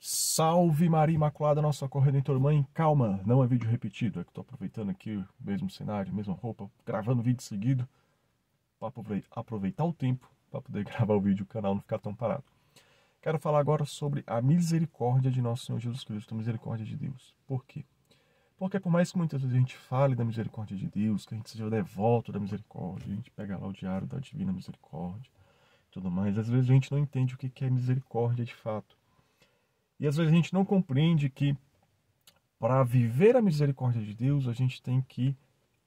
Salve Maria Imaculada, nossa Corredentor Mãe. Calma, não é vídeo repetido, é que estou aproveitando aqui o mesmo cenário, mesma roupa, gravando vídeo seguido, para aproveitar o tempo, para poder gravar o vídeo, o canal não ficar tão parado. Quero falar agora sobre a misericórdia de nosso Senhor Jesus Cristo, a misericórdia de Deus. Por quê? Porque por mais que muitas vezes a gente fale da misericórdia de Deus, que a gente seja devoto da misericórdia, a gente pega lá o diário da Divina Misericórdia e tudo mais, às vezes a gente não entende o que é misericórdia de fato. E às vezes a gente não compreende que para viver a misericórdia de Deus, a gente tem que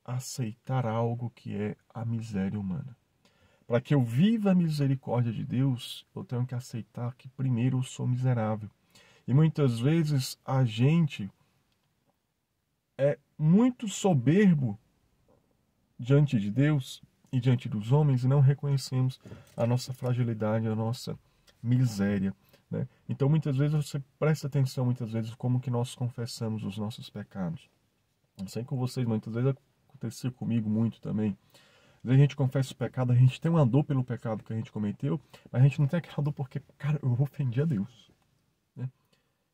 aceitar algo que é a miséria humana. Para que eu viva a misericórdia de Deus, eu tenho que aceitar que primeiro eu sou miserável. E muitas vezes a gente é muito soberbo diante de Deus e diante dos homens e não reconhecemos a nossa fragilidade, a nossa miséria, né? Então muitas vezes você presta atenção, muitas vezes, como que nós confessamos os nossos pecados. Não sei com vocês, muitas vezes acontecia comigo muito também. Às vezes a gente confessa o pecado, a gente tem uma dor pelo pecado que a gente cometeu, mas a gente não tem aquela dor porque, cara, eu ofendi a Deus, né?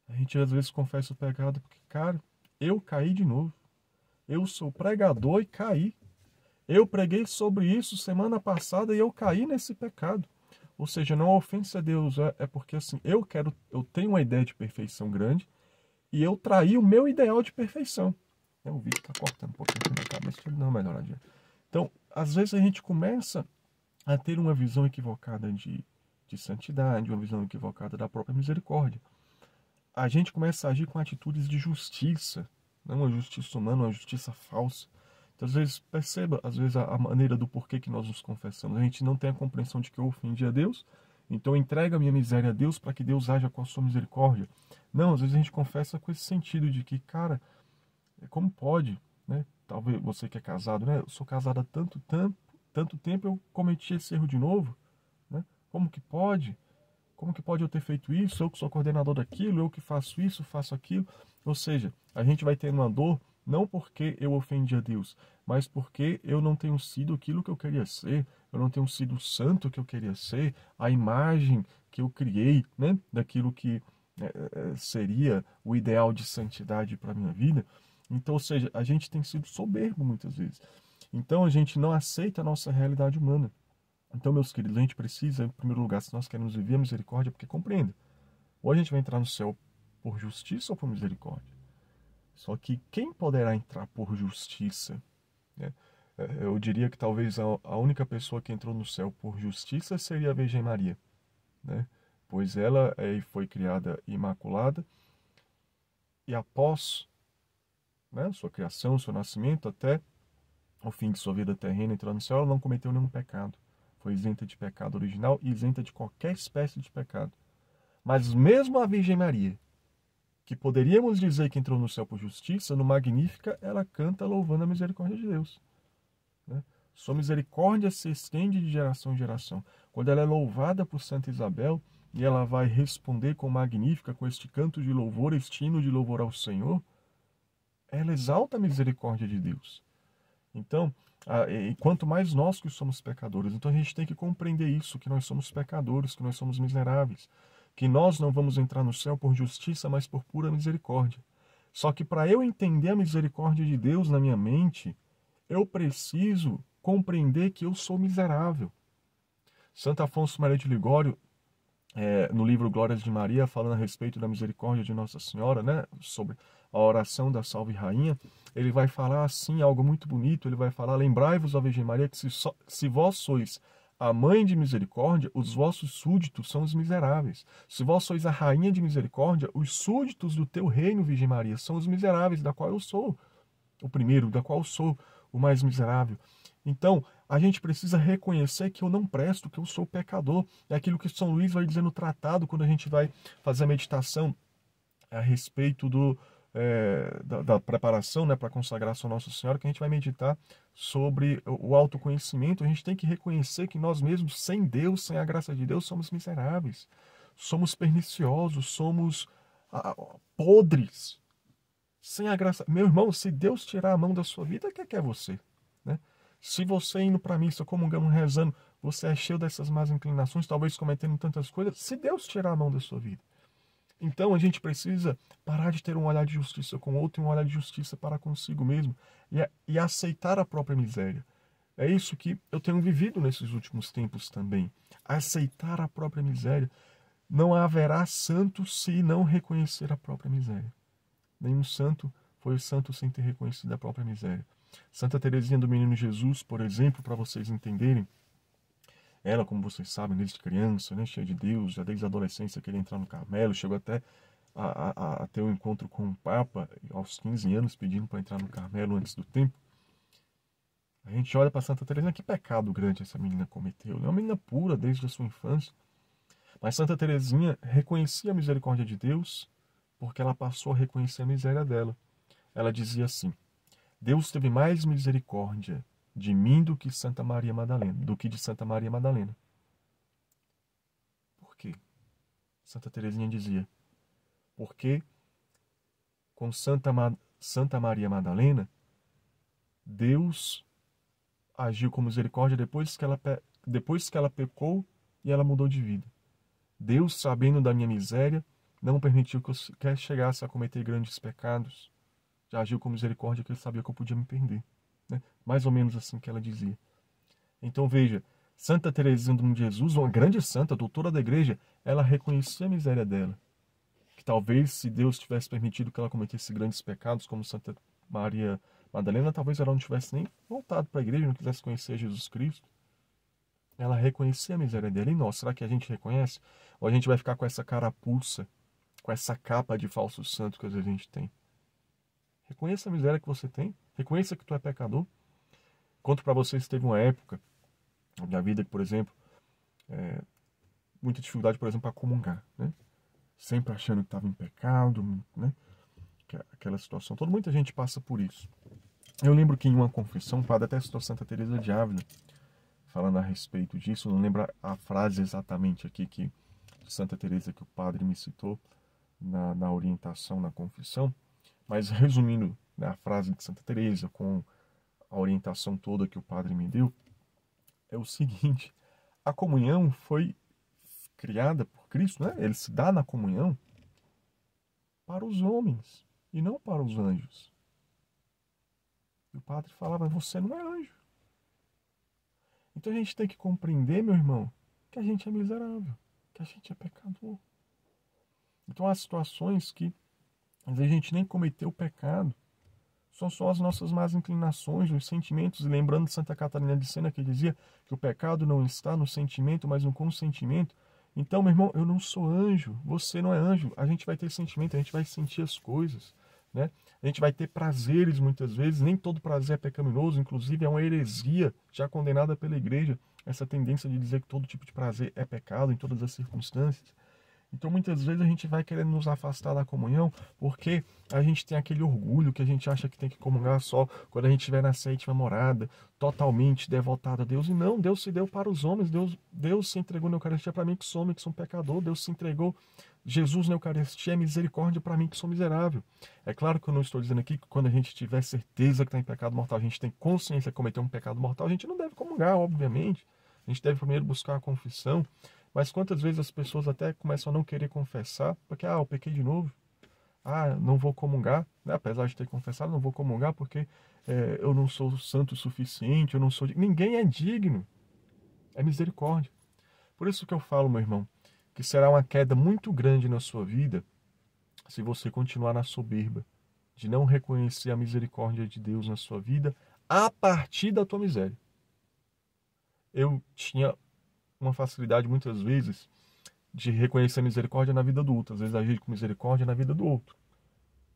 A gente às vezes confessa o pecado porque, cara, eu caí de novo. Eu sou pregador e caí. Eu preguei sobre isso semana passada e eu caí nesse pecado. Ou seja, não é ofensa a Deus, é porque assim, eu tenho uma ideia de perfeição grande e eu traí o meu ideal de perfeição. O vídeo está cortando um pouquinho aqui na cabeça, deixa eu dar uma melhoradinha. Então, às vezes a gente começa a ter uma visão equivocada de santidade, uma visão equivocada da própria misericórdia. A gente começa a agir com atitudes de justiça, não uma justiça humana, uma justiça falsa. Então, às vezes, perceba, às vezes, a maneira do porquê que nós nos confessamos. A gente não tem a compreensão de que eu ofendi a Deus, então entrega a minha miséria a Deus para que Deus haja com a sua misericórdia. Não, às vezes a gente confessa com esse sentido de que, cara, como pode, né? Talvez você que é casado, né? Eu sou casado há tanto tempo, eu cometi esse erro de novo, né? Como que pode? Como que pode eu ter feito isso? Eu que sou coordenador daquilo, eu que faço isso, faço aquilo. Ou seja, a gente vai ter uma dor não porque eu ofendi a Deus, mas porque eu não tenho sido aquilo que eu queria ser, eu não tenho sido o santo que eu queria ser, a imagem que eu criei, né, daquilo que seria o ideal de santidade para a minha vida. Então, ou seja, a gente tem sido soberbo muitas vezes. Então, a gente não aceita a nossa realidade humana. Então, meus queridos, a gente precisa, em primeiro lugar, se nós queremos viver a misericórdia, porque compreenda, ou a gente vai entrar no céu por justiça ou por misericórdia. Só que quem poderá entrar por justiça, né? Eu diria que talvez a única pessoa que entrou no céu por justiça seria a Virgem Maria, né? Pois ela foi criada imaculada e após, né, sua criação, seu nascimento, até o fim de sua vida terrena, entrando no céu, ela não cometeu nenhum pecado. Foi isenta de pecado original e isenta de qualquer espécie de pecado. Mas mesmo a Virgem Maria, que poderíamos dizer que entrou no céu por justiça, no Magnífica, ela canta louvando a misericórdia de Deus, né? Sua misericórdia se estende de geração em geração. Quando ela é louvada por Santa Isabel, e ela vai responder com Magnífica, com este canto de louvor, este hino de louvor ao Senhor, ela exalta a misericórdia de Deus. Então, e quanto mais nós que somos pecadores, então a gente tem que compreender isso, que nós somos pecadores, que nós somos miseráveis, que nós não vamos entrar no céu por justiça, mas por pura misericórdia. Só que para eu entender a misericórdia de Deus na minha mente, eu preciso compreender que eu sou miserável. Santo Afonso Maria de Ligório, no livro Glórias de Maria, falando a respeito da misericórdia de Nossa Senhora, né, sobre a oração da Salve Rainha, ele vai falar assim, algo muito bonito, ele vai falar: lembrai-vos, ó Virgem Maria, que se vós sois a mãe de misericórdia, os vossos súditos são os miseráveis. Se vós sois a rainha de misericórdia, os súditos do teu reino, Virgem Maria, são os miseráveis, da qual eu sou o primeiro, da qual eu sou o mais miserável. Então, a gente precisa reconhecer que eu não presto, que eu sou pecador. É aquilo que São Luís vai dizer no tratado, quando a gente vai fazer a meditação a respeito da preparação, né, para a consagração a Nossa Senhora, que a gente vai meditar sobre o autoconhecimento. A gente tem que reconhecer que nós mesmos, sem Deus, sem a graça de Deus, somos miseráveis, somos perniciosos, somos podres. Sem a graça. Meu irmão, se Deus tirar a mão da sua vida, o que é você, né? Se você indo para a missa, comungando, rezando, você é cheio dessas más inclinações, talvez cometendo tantas coisas, se Deus tirar a mão da sua vida. Então a gente precisa parar de ter um olhar de justiça com o outro e um olhar de justiça para consigo mesmo e aceitar a própria miséria. É isso que eu tenho vivido nesses últimos tempos também. Aceitar a própria miséria. Não haverá santo se não reconhecer a própria miséria. Nenhum santo foi santo sem ter reconhecido a própria miséria. Santa Teresinha do Menino Jesus, por exemplo, para vocês entenderem, ela, como vocês sabem, desde criança, né, cheia de Deus, já desde a adolescência queria entrar no Carmelo, chegou até a ter um encontro com o Papa aos 15 anos, pedindo para entrar no Carmelo antes do tempo. A gente olha para Santa Teresinha, que pecado grande essa menina cometeu. É uma menina pura desde a sua infância. Mas Santa Teresinha reconhecia a misericórdia de Deus porque ela passou a reconhecer a miséria dela. Ela dizia assim: Deus teve mais misericórdia de mim do que Santa Maria Madalena, do que de Santa Maria Madalena. Por quê? Santa Teresinha dizia: porque com Santa Maria Madalena, Deus agiu com misericórdia depois que ela pecou e ela mudou de vida. Deus, sabendo da minha miséria, não permitiu que eu chegasse a cometer grandes pecados. Já agiu com misericórdia, que ele sabia que eu podia me perder. Né? Mais ou menos assim que ela dizia. Então veja, Santa Teresinha do Menino Jesus, uma grande santa, doutora da igreja, ela reconhecia a miséria dela. Que talvez, se Deus tivesse permitido que ela cometesse grandes pecados, como Santa Maria Madalena, talvez ela não tivesse nem voltado para a igreja, não quisesse conhecer Jesus Cristo. Ela reconhecia a miséria dela. E nós, será que a gente reconhece? Ou a gente vai ficar com essa carapuça, com essa capa de falso santo que às vezes a gente tem? Reconheça a miséria que você tem. Reconheça que tu é pecador. Conto para vocês, teve uma época da vida que, por exemplo, muita dificuldade, por exemplo, para comungar, né? Sempre achando que estava em pecado, né? Aquela situação toda. Muita gente passa por isso. Eu lembro que em uma confissão, o padre até citou Santa Teresa de Ávila, falando a respeito disso. Não lembro a frase exatamente aqui de Santa Teresa que o padre me citou na orientação, na confissão. Mas resumindo, né, a frase de Santa Teresa com a orientação toda que o padre me deu, é o seguinte: a comunhão foi criada por Cristo, né? Ele se dá na comunhão para os homens e não para os anjos. E o padre falava: você não é anjo. Então a gente tem que compreender, meu irmão, que a gente é miserável, que a gente é pecador. Então há situações que às vezes a gente nem cometeu o pecado. São só as nossas más inclinações, os sentimentos. E lembrando de Santa Catarina de Sena, que dizia que o pecado não está no sentimento, mas no consentimento. Então, meu irmão, eu não sou anjo, você não é anjo. A gente vai ter sentimento, a gente vai sentir as coisas, né? A gente vai ter prazeres muitas vezes. Nem todo prazer é pecaminoso, inclusive é uma heresia já condenada pela igreja, essa tendência de dizer que todo tipo de prazer é pecado em todas as circunstâncias. Então, muitas vezes a gente vai querendo nos afastar da comunhão porque a gente tem aquele orgulho que a gente acha que tem que comungar só quando a gente estiver na sétima morada, totalmente devotado a Deus. E não, Deus se deu para os homens, Deus se entregou na Eucaristia para mim que sou homem, que sou um pecador. Deus se entregou, Jesus na Eucaristia é misericórdia para mim que sou miserável. É claro que eu não estou dizendo aqui que quando a gente tiver certeza que está em pecado mortal, a gente tem consciência de cometer um pecado mortal, a gente não deve comungar, obviamente. A gente deve primeiro buscar a confissão. Mas quantas vezes as pessoas até começam a não querer confessar, porque, eu pequei de novo, não vou comungar, né? Apesar de ter confessado, não vou comungar porque eu não sou santo o suficiente, eu não sou... Ninguém é digno, é misericórdia. Por isso que eu falo, meu irmão, que será uma queda muito grande na sua vida se você continuar na soberba, de não reconhecer a misericórdia de Deus na sua vida a partir da tua miséria. Eu tinha uma facilidade muitas vezes de reconhecer a misericórdia na vida do outro, às vezes agir com misericórdia na vida do outro,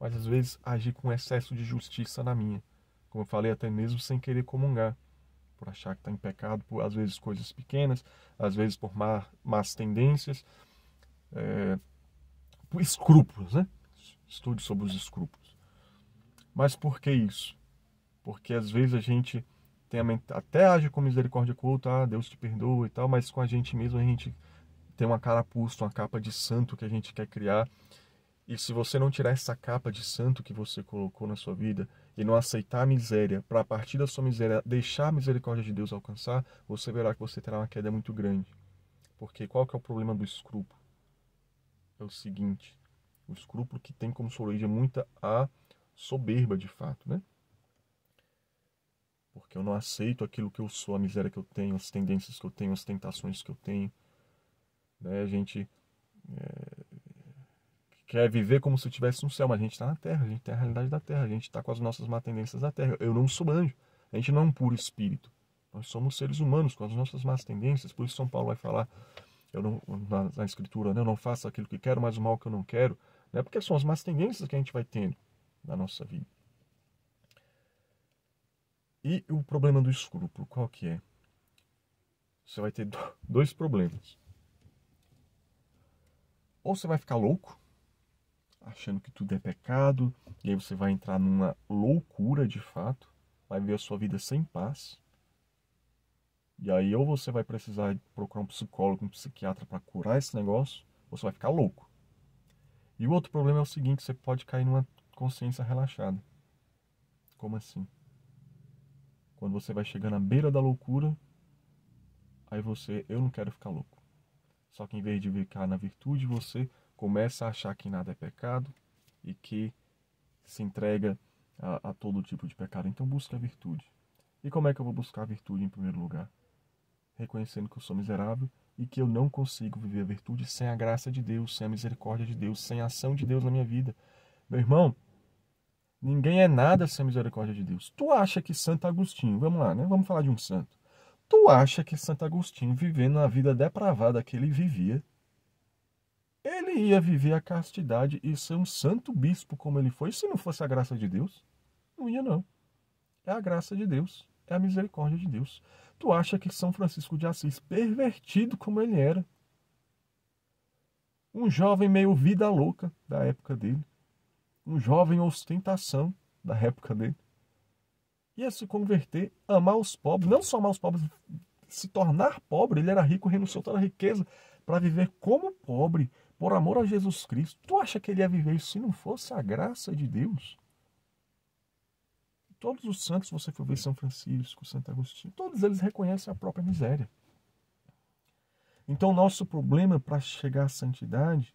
mas às vezes agir com excesso de justiça na minha, como eu falei, até mesmo sem querer comungar, por achar que está em pecado, por às vezes coisas pequenas, às vezes por más tendências, por escrúpulos, né? Estude sobre os escrúpulos. Mas por que isso? Porque às vezes a gente até age com misericórdia com o outro, Deus te perdoa e tal, mas com a gente mesmo a gente tem uma carapuça, uma capa de santo que a gente quer criar. E se você não tirar essa capa de santo que você colocou na sua vida e não aceitar a miséria, para a partir da sua miséria deixar a misericórdia de Deus alcançar, você verá que você terá uma queda muito grande. Porque qual que é o problema do escrúpulo? É o seguinte: O escrúpulo que tem como sua origem muita a soberba, de fato, né? Porque eu não aceito aquilo que eu sou, a miséria que eu tenho, as tendências que eu tenho, as tentações que eu tenho, né? A gente quer viver como se estivesse no céu, mas a gente está na terra, a gente tem a realidade da terra, a gente está com as nossas má tendências da terra. Eu não sou anjo, a gente não é um puro espírito. Nós somos seres humanos com as nossas más tendências, por isso São Paulo vai falar eu não, na escritura, né? Eu não faço aquilo que quero, mas o mal que eu não quero, né? Porque são as más tendências que a gente vai tendo na nossa vida. E o problema do escrúpulo, qual que é? Você vai ter dois problemas. Ou você vai ficar louco, achando que tudo é pecado, e aí você vai entrar numa loucura de fato, vai ver a sua vida sem paz. E aí ou você vai precisar procurar um psicólogo, um psiquiatra para curar esse negócio, ou você vai ficar louco. E o outro problema é o seguinte, você pode cair numa consciência relaxada. Como assim? Quando você vai chegando à beira da loucura, aí eu não quero ficar louco. Só que em vez de ficar na virtude, você começa a achar que nada é pecado e que se entrega a todo tipo de pecado. Então busca a virtude. E como é que eu vou buscar a virtude em primeiro lugar? Reconhecendo que eu sou miserável e que eu não consigo viver a virtude sem a graça de Deus, sem a misericórdia de Deus, sem a ação de Deus na minha vida. Meu irmão, ninguém é nada sem a misericórdia de Deus. Tu acha que Santo Agostinho, vamos lá, né? Vamos falar de um santo. Tu acha que Santo Agostinho, vivendo a vida depravada que ele vivia, ele ia viver a castidade e ser um santo bispo como ele foi, se não fosse a graça de Deus? Não ia, não. É a graça de Deus, é a misericórdia de Deus. Tu acha que São Francisco de Assis, pervertido como ele era, um jovem meio vida louca da época dele, um jovem ostentação da época dele, ia se converter, amar os pobres, não só amar os pobres, se tornar pobre, ele era rico, renunciou toda a riqueza para viver como pobre, por amor a Jesus Cristo. Tu acha que ele ia viver isso se não fosse a graça de Deus? Todos os santos, você for ver São Francisco, Santo Agostinho, todos eles reconhecem a própria miséria. Então, nosso problema para chegar à santidade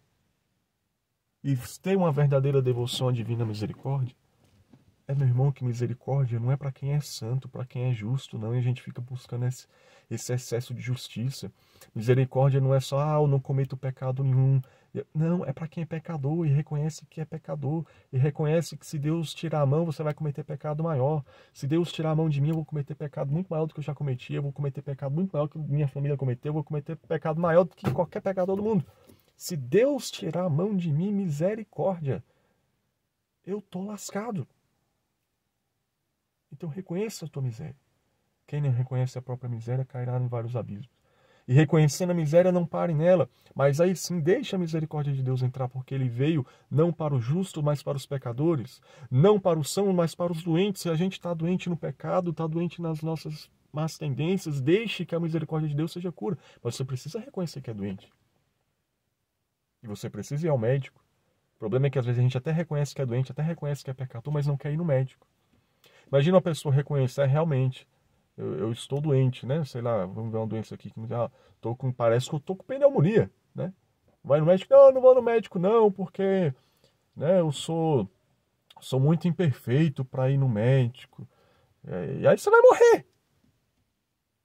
e ter uma verdadeira devoção à divina misericórdia meu irmão, que misericórdia não é para quem é santo, para quem é justo, não, e a gente fica buscando esse excesso de justiça. Misericórdia não é só, eu não cometo pecado nenhum. Não, é para quem é pecador e reconhece que é pecador, e reconhece que se Deus tirar a mão, você vai cometer pecado maior. Se Deus tirar a mão de mim, eu vou cometer pecado muito maior do que eu já cometi, eu vou cometer pecado muito maior do que minha família cometeu, eu vou cometer pecado maior do que qualquer pecador do mundo. Se Deus tirar a mão de mim, misericórdia, eu tô lascado. Então reconheça a tua miséria. Quem não reconhece a própria miséria cairá em vários abismos. E reconhecendo a miséria, não pare nela, mas aí sim deixe a misericórdia de Deus entrar, porque ele veio não para os justos, mas para os pecadores, não para os sãos, mas para os doentes. Se a gente está doente no pecado, está doente nas nossas más tendências, deixe que a misericórdia de Deus seja cura. Mas você precisa reconhecer que é doente. E você precisa ir ao médico. O problema é que às vezes a gente até reconhece que é doente, até reconhece que é pecador, mas não quer ir no médico. Imagina uma pessoa reconhecer realmente, eu estou doente, né? Sei lá, vamos ver uma doença aqui que parece que eu tô com pneumonia, né? Vai no médico? Não, não vou no médico não, porque, né, eu sou muito imperfeito para ir no médico. E aí você vai morrer.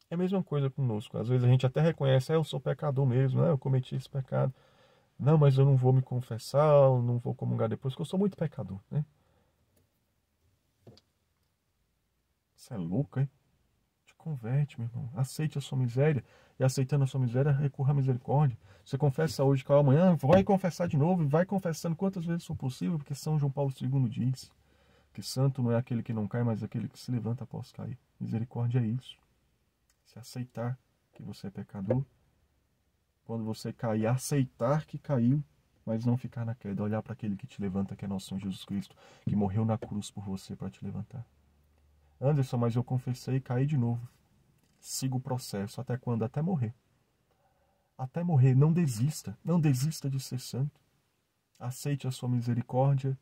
É a mesma coisa conosco. Às vezes a gente até reconhece, eu sou pecador mesmo, né? Eu cometi esse pecado. Não, mas eu não vou me confessar, eu não vou comungar depois, porque eu sou muito pecador, né? Você é louco, hein? Te converte, meu irmão. Aceite a sua miséria. E aceitando a sua miséria, recorra à misericórdia. Você confessa hoje, que amanhã vai confessar de novo. E vai confessando quantas vezes for possível. Porque São João Paulo II diz que santo não é aquele que não cai, mas aquele que se levanta após cair. Misericórdia é isso. Se aceitar que você é pecador. Quando você cair, aceitar que caiu. Mas não ficar na queda. Olhar para aquele que te levanta, que é nosso Senhor Jesus Cristo. Que morreu na cruz por você para te levantar. Anderson, mas eu confessei e caí de novo. Siga o processo. Até quando? Até morrer. Até morrer. Não desista. Não desista de ser santo. Aceite a sua misericórdia.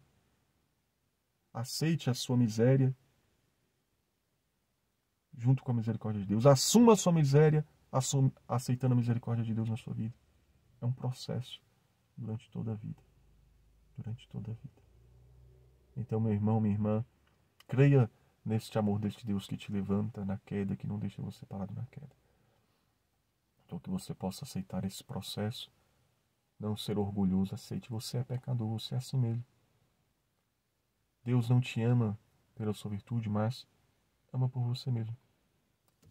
Aceite a sua miséria. Junto com a misericórdia de Deus. Assuma a sua miséria. Aceitando a misericórdia de Deus na sua vida. É um processo durante toda a vida. durante toda a vida. Então, meu irmão, minha irmã, creia neste amor deste Deus que te levanta na queda, que não deixa você parado na queda. Então, que você possa aceitar esse processo, não ser orgulhoso, aceite, você é pecador, você é assim mesmo. Deus não te ama pela sua virtude, mas ama por você mesmo.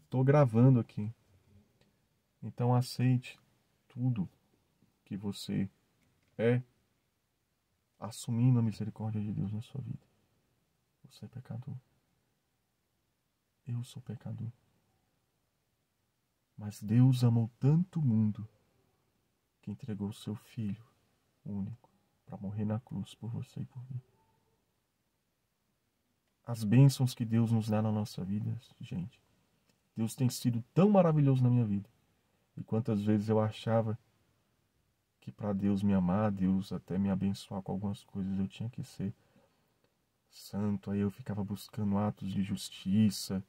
Estou gravando aqui. Então aceite tudo que você é, assumindo a misericórdia de Deus na sua vida. Você é pecador. Eu sou pecador. Mas Deus amou tanto o mundo que entregou o seu Filho único para morrer na cruz por você e por mim. As bênçãos que Deus nos dá na nossa vida, gente. Deus tem sido tão maravilhoso na minha vida. E quantas vezes eu achava que para Deus me amar, Deus até me abençoar com algumas coisas, eu tinha que ser santo. Aí eu ficava buscando atos de justiça.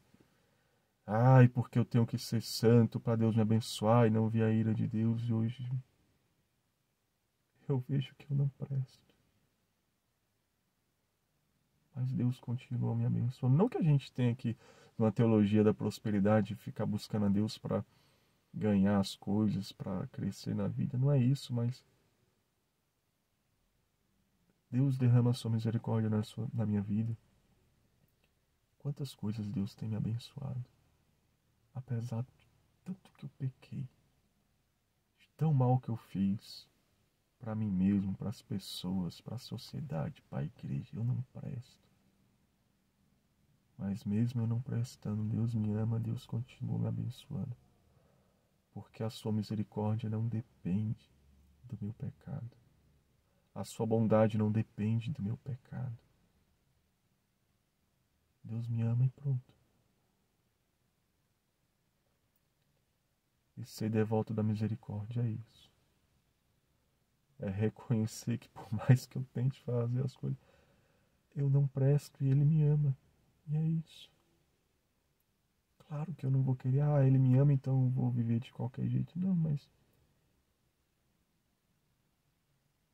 Ai, porque eu tenho que ser santo para Deus me abençoar e não ver a ira de Deus. E hoje eu vejo que eu não presto. Mas Deus continua me abençoando. Não que a gente tenha que, numa teologia da prosperidade, ficar buscando a Deus para ganhar as coisas, para crescer na vida. Não é isso, mas Deus derrama a sua misericórdia na minha vida. Quantas coisas Deus tem me abençoado. Apesar de tanto que eu pequei, de tão mal que eu fiz para mim mesmo, para as pessoas, para a sociedade, para a igreja, eu não presto. Mas mesmo eu não prestando, Deus me ama, Deus continua me abençoando. Porque a sua misericórdia não depende do meu pecado. A sua bondade não depende do meu pecado. Deus me ama e pronto. E ser devoto da misericórdia é isso. É reconhecer que por mais que eu tente fazer as coisas, eu não presto e Ele me ama. E é isso. Claro que eu não vou querer, Ele me ama, então eu vou viver de qualquer jeito. Não, mas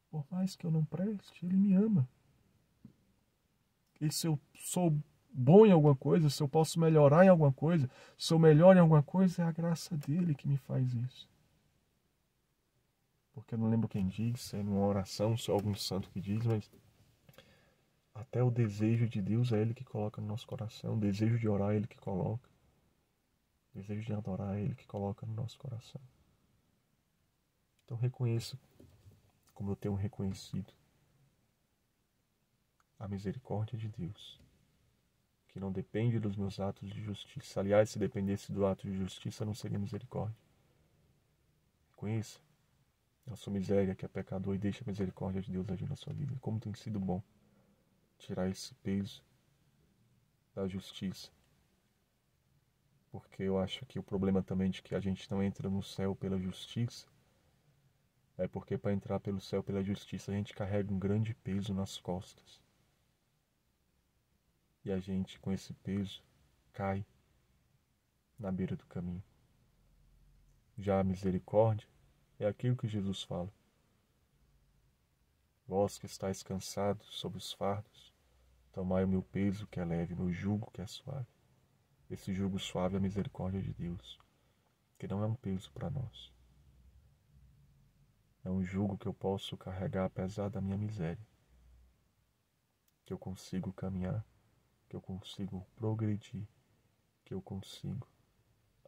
por mais que eu não preste, Ele me ama. E se eu sou bom em alguma coisa, se eu posso melhorar em alguma coisa, sou melhor em alguma coisa, é a graça dele que me faz isso. Porque eu não lembro quem diz, é numa oração, se é algum santo que diz, mas até o desejo de Deus é Ele que coloca no nosso coração, o desejo de orar é Ele que coloca, o desejo de adorar é Ele que coloca no nosso coração. Então reconheço, como eu tenho reconhecido, a misericórdia de Deus, que não depende dos meus atos de justiça. Aliás, se dependesse do ato de justiça, não seria misericórdia. Reconheça a sua miséria, que é pecador, e deixe a misericórdia de Deus agir na sua vida. Como tem sido bom tirar esse peso da justiça. Porque eu acho que o problema também de que a gente não entra no céu pela justiça é porque para entrar pelo céu pela justiça a gente carrega um grande peso nas costas. E a gente com esse peso cai na beira do caminho. Já a misericórdia é aquilo que Jesus fala. Vós que estáis cansados sob os fardos, tomai o meu peso que é leve, o meu jugo que é suave. Esse jugo suave é a misericórdia de Deus, que não é um peso para nós. É um jugo que eu posso carregar apesar da minha miséria. Que eu consigo caminhar, que eu consigo progredir, que eu consigo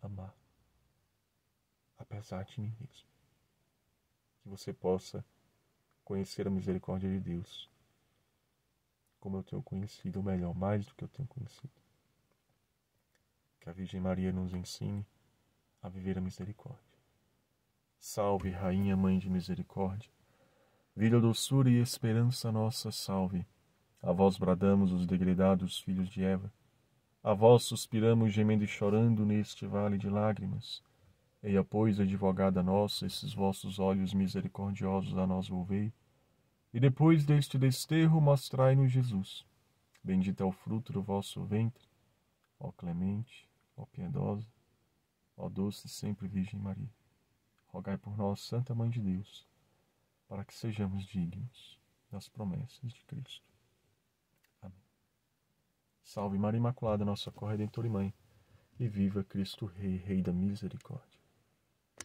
amar, apesar de mim mesmo. Que você possa conhecer a misericórdia de Deus, como eu tenho conhecido, ou melhor, mais do que eu tenho conhecido. Que a Virgem Maria nos ensine a viver a misericórdia. Salve, Rainha, Mãe de Misericórdia, vida, doçura e esperança nossa, salve. A vós bradamos os degredados filhos de Eva, a vós suspiramos gemendo e chorando neste vale de lágrimas. Eia, pois, advogada nossa, esses vossos olhos misericordiosos a nós volvei, e depois deste desterro mostrai-nos Jesus. Bendito é o fruto do vosso ventre, ó clemente, ó piedosa, ó doce sempre Virgem Maria. Rogai por nós, Santa Mãe de Deus, para que sejamos dignos das promessas de Cristo. Amém. Salve Maria Imaculada, nossa Corredentora e Mãe, e viva Cristo Rei, Rei da Misericórdia.